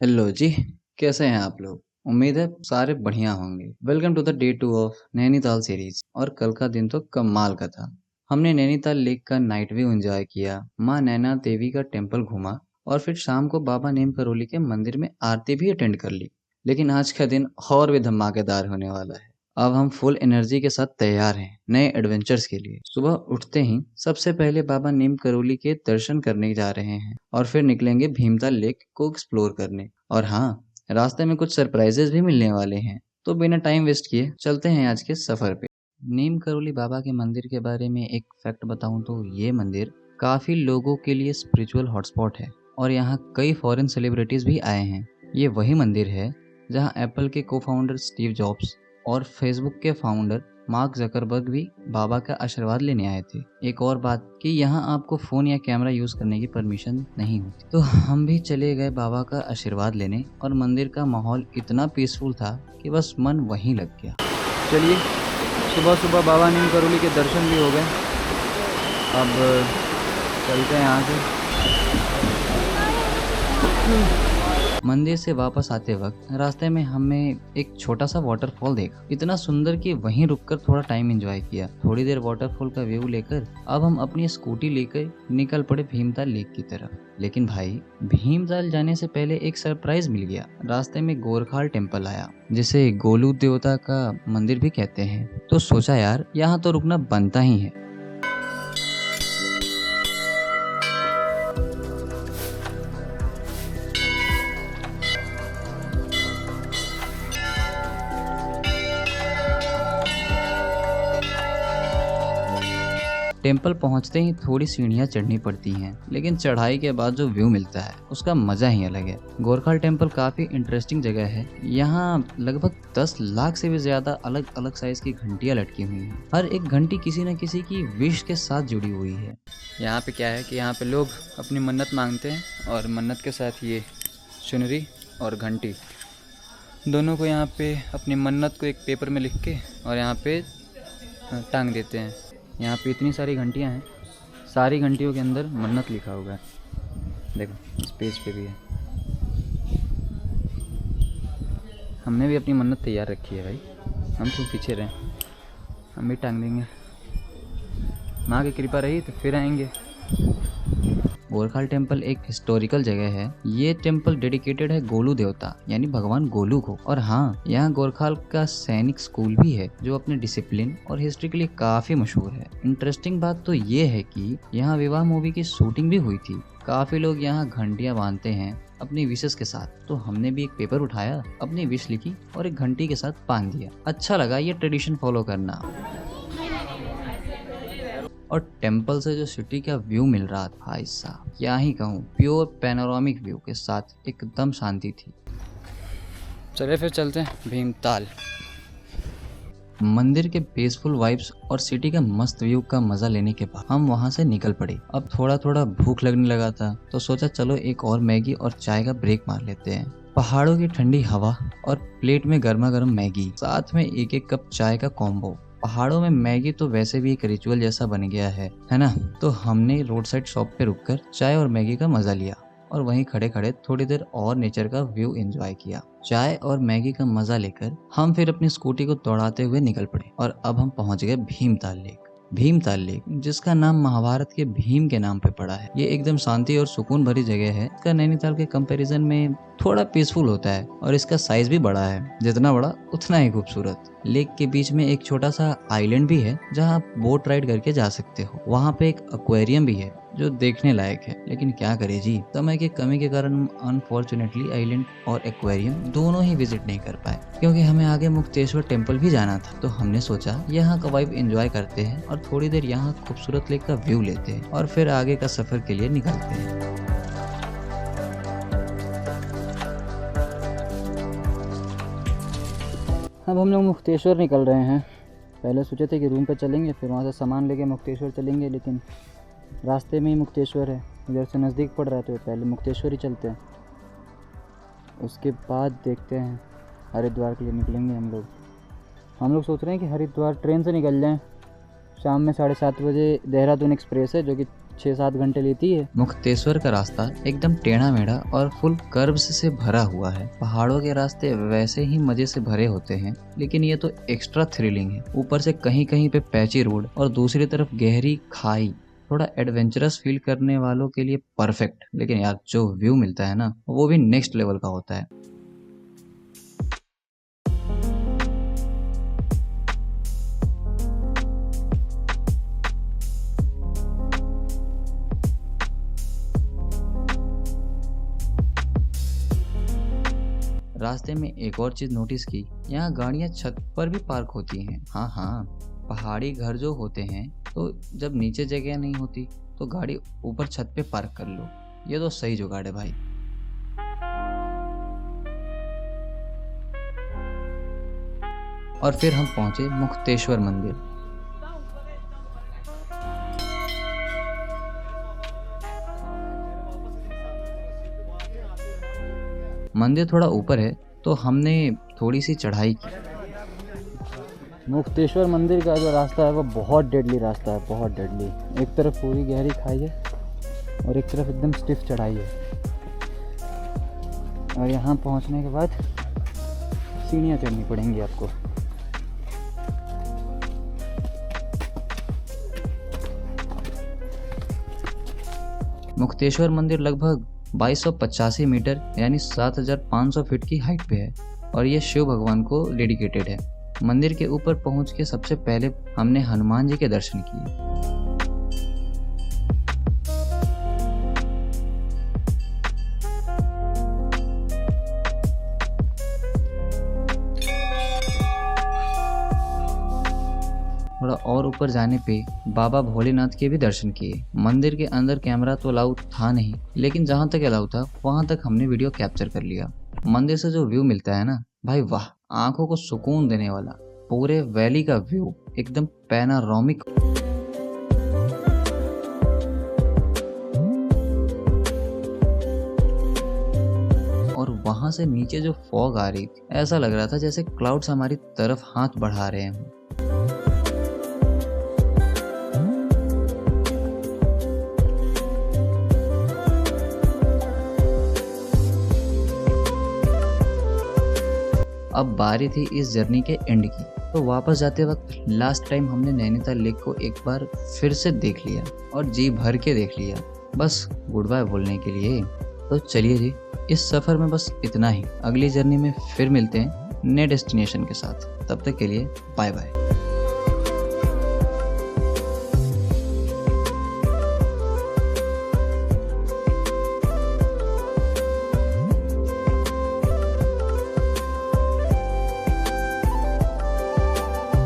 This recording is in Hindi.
हेलो जी। कैसे हैं आप लोग? उम्मीद है सारे बढ़िया होंगे। Welcome to the day 2 of Nainital series. और कल का दिन तो कमाल का था। हमने नैनीताल लेक का नाइट व्यू एंजॉय किया, माँ नैना देवी का टेम्पल घूमा और फिर शाम को बाबा नीम करोली के मंदिर में आरती भी अटेंड कर ली। लेकिन आज का दिन और भी धमाकेदार होने वाला है। अब हम फुल एनर्जी के साथ तैयार हैं नए एडवेंचर्स के लिए। सुबह उठते ही सबसे पहले बाबा नीम करोली के दर्शन करने जा रहे हैं और फिर निकलेंगे भीमताल लेक को एक्सप्लोर करने। और हाँ, रास्ते में कुछ सरप्राइजेस भी मिलने वाले हैं। तो बिना टाइम वेस्ट किए चलते हैं आज के सफर पे। नीम करोली बाबा के मंदिर के बारे में एक फैक्ट बताऊं तो ये मंदिर काफी लोगों के लिए स्पिरिचुअल हॉटस्पॉट है और यहाँ कई फॉरेन सेलिब्रिटीज भी आए हैं। ये वही मंदिर है जहाँ एप्पल के को फाउंडर स्टीव जॉब्स और फेसबुक के फाउंडर मार्क जकरबर्ग भी बाबा का आशीर्वाद लेने आए थे। एक और बात कि यहाँ आपको फोन या कैमरा यूज करने की परमिशन नहीं होती। तो हम भी चले गए बाबा का आशीर्वाद लेने और मंदिर का माहौल इतना पीसफुल था कि बस मन वहीं लग गया। चलिए, सुबह सुबह बाबा नीम करोली के दर्शन भी हो गए। अब चलते हैं यहाँ से। मंदिर से वापस आते वक्त रास्ते में हमें एक छोटा सा वाटरफॉल देखा। इतना सुंदर कि वहीं रुककर थोड़ा टाइम एंजॉय किया। थोड़ी देर वाटरफॉल का व्यू लेकर अब हम अपनी स्कूटी लेकर निकल पड़े भीमताल लेक की तरफ। लेकिन भाई, भीमताल जाने से पहले एक सरप्राइज मिल गया। रास्ते में गोरखाल टेम्पल आया, जिसे गोलू देवता का मंदिर भी कहते हैं। तो सोचा यार, यहाँ तो रुकना बनता ही है। टेम्पल पहुंचते ही थोड़ी सीढ़ियां चढ़नी पड़ती हैं, लेकिन चढ़ाई के बाद जो व्यू मिलता है उसका मजा ही अलग है। गोरखाल टेम्पल काफी इंटरेस्टिंग जगह है। यहाँ लगभग 10 लाख से भी ज्यादा अलग अलग साइज की घंटियां लटकी हुई हैं। हर एक घंटी किसी न किसी की विश के साथ जुड़ी हुई है। यहाँ पे क्या है कि यहाँ पे लोग अपनी मन्नत मांगते हैं और मन्नत के साथ ये चुनरी और घंटी दोनों को यहाँ पे अपनी मन्नत को एक पेपर में लिख के और यहाँ पे टांग देते हैं। यहाँ पे इतनी सारी घंटियाँ हैं, सारी घंटियों के अंदर मन्नत लिखा हुआ है। देखो, इस पेज पे भी है। हमने भी अपनी मन्नत तैयार रखी है भाई, हम तो पीछे रहें, हम भी टांग देंगे। माँ की कृपा रही तो फिर आएंगे। गोरखाल टेम्पल एक हिस्टोरिकल जगह है। ये टेम्पल डेडिकेटेड है गोलू देवता यानी भगवान गोलू को। और हाँ, यहाँ गोरखाल का सैनिक स्कूल भी है जो अपने डिसिप्लिन और हिस्ट्री के लिए काफी मशहूर है। इंटरेस्टिंग बात तो ये है कि यहाँ विवाह मूवी की शूटिंग भी हुई थी। काफी लोग यहाँ घंटियां बांधते हैं अपनी विशेष के साथ। तो हमने भी एक पेपर उठाया, अपनी विश लिखी और एक घंटी के साथ बांध दिया। अच्छा लगा ये ट्रेडिशन फॉलो करना। और टेम्पल से जो सिटी का व्यू मिल रहा था, भाई साहब क्या ही कहूँ, प्योर पैनोरामिक व्यू के साथ एकदम शांति थी। चले फिर चलते हैं भीमताल। मंदिर के पीसफुल वाइब्स और सिटी का मस्त व्यू का मजा लेने के बाद हम वहां से निकल पड़े। अब थोड़ा थोड़ा भूख लगने लगा था तो सोचा चलो एक और मैगी और चाय का ब्रेक मार लेते हैं। पहाड़ों की ठंडी हवा और प्लेट में गर्मा गर्म मैगी, साथ में एक एक कप चाय का कॉम्बो। पहाड़ों में मैगी तो वैसे भी एक रिचुअल जैसा बन गया है ना। तो हमने रोड साइड शॉप पे रुककर चाय और मैगी का मजा लिया और वहीं खड़े खड़े थोड़ी देर और नेचर का व्यू एंजॉय किया। चाय और मैगी का मजा लेकर हम फिर अपनी स्कूटी को दौड़ाते हुए निकल पड़े और अब हम पहुंच गए भीमताल लेक। भीमताल लेक, जिसका नाम महाभारत के भीम के नाम पे पड़ा है। ये एकदम शांति और सुकून भरी जगह है। इसका नैनीताल के कंपैरिजन में थोड़ा पीसफुल होता है और इसका साइज भी बड़ा है। जितना बड़ा उतना ही खूबसूरत। लेक के बीच में एक छोटा सा आइलैंड भी है जहाँ आप बोट राइड करके जा सकते हो। वहाँ पे एक एक्वेरियम भी है जो देखने लायक है। लेकिन क्या करे जी, समय की कमी के कारण हम अनफॉर्चुनेटली आइलैंड और एक्वेरियम दोनों ही विजिट नहीं कर पाए, क्योंकि हमें आगे मुक्तेश्वर टेम्पल भी जाना था। तो हमने सोचा यहाँ का वाइब एंजॉय करते हैं और थोड़ी देर यहाँ खूबसूरत लेक का व्यू लेते हैं और फिर आगे का सफर के लिए निकलते हैं। अब हम लोग मुक्तेश्वर निकल रहे हैं। पहले सोचे थे कि रूम पे चलेंगे, फिर वहाँ से सामान लेके मुक्तेश्वर चलेंगे, लेकिन रास्ते में ही मुक्तेश्वर है, इधर से नज़दीक पड़ रहा है तो पहले मुक्तेश्वर ही चलते हैं। उसके बाद देखते हैं, हरिद्वार के लिए निकलेंगे हम लोग सोच रहे हैं कि हरिद्वार ट्रेन से निकल जाएं। शाम में 7:30 बजे देहरादून एक्सप्रेस है जो कि 6-7 घंटे लेती है। मुक्तेश्वर का रास्ता एकदम टेढ़ा मेढ़ा और फुल कर्व्स से भरा हुआ है। पहाड़ों के रास्ते वैसे ही मजे से भरे होते हैं, लेकिन ये तो एक्स्ट्रा थ्रिलिंग है। ऊपर से कहीं कहीं पे पैची रोड और दूसरी तरफ गहरी खाई। थोड़ा एडवेंचरस फील करने वालों के लिए परफेक्ट। लेकिन यार जो व्यू मिलता है ना, वो भी नेक्स्ट लेवल का होता है। रास्ते में एक और चीज नोटिस की, यहाँ गाड़ियाँ छत पर भी पार्क होती हैं। हाँ, पहाड़ी घर जो होते हैं, तो जब नीचे जगह नहीं होती तो गाड़ी ऊपर छत पे पार्क कर लो। ये तो सही जुगाड़ है भाई। और फिर हम पहुंचे मुक्तेश्वर मंदिर। मंदिर थोड़ा ऊपर है तो हमने थोड़ी सी चढ़ाई की। मुक्तेश्वर मंदिर का जो रास्ता है वो बहुत डेडली रास्ता है, बहुत डेडली। एक तरफ पूरी गहरी खाई है और एक तरफ एकदम स्टिफ चढ़ाई है। और यहाँ पहुँचने के बाद सीढ़ियाँ चढ़नी पड़ेंगी आपको। मुक्तेश्वर मंदिर लगभग 2285 मीटर यानी 7500 फीट की हाइट पे है और ये शिव भगवान को डेडिकेटेड है। मंदिर के ऊपर पहुंच के सबसे पहले हमने हनुमान जी के दर्शन किए। थोड़ा और ऊपर जाने पे बाबा भोलेनाथ के भी दर्शन किए। मंदिर के अंदर कैमरा तो अलाउ था नहीं, लेकिन जहाँ तक अलाउ था वहाँ तक हमने वीडियो कैप्चर कर लिया। मंदिर से जो व्यू मिलता है ना भाई, वाह, आंखों को सुकून देने वाला। पूरे वैली का व्यू एकदम पैनारोमिक। और वहां से नीचे जो फॉग आ रही थी, ऐसा लग रहा था जैसे क्लाउड्स हमारी तरफ हाथ बढ़ा रहे हैं। अब बारी थी इस जर्नी के एंड की, तो वापस जाते वक्त लास्ट टाइम हमने नैनीताल लेक को एक बार फिर से देख लिया और जी भर के देख लिया, बस गुड बाय बोलने के लिए। तो चलिए जी, इस सफ़र में बस इतना ही। अगली जर्नी में फिर मिलते हैं नए डेस्टिनेशन के साथ। तब तक के लिए बाय बाय।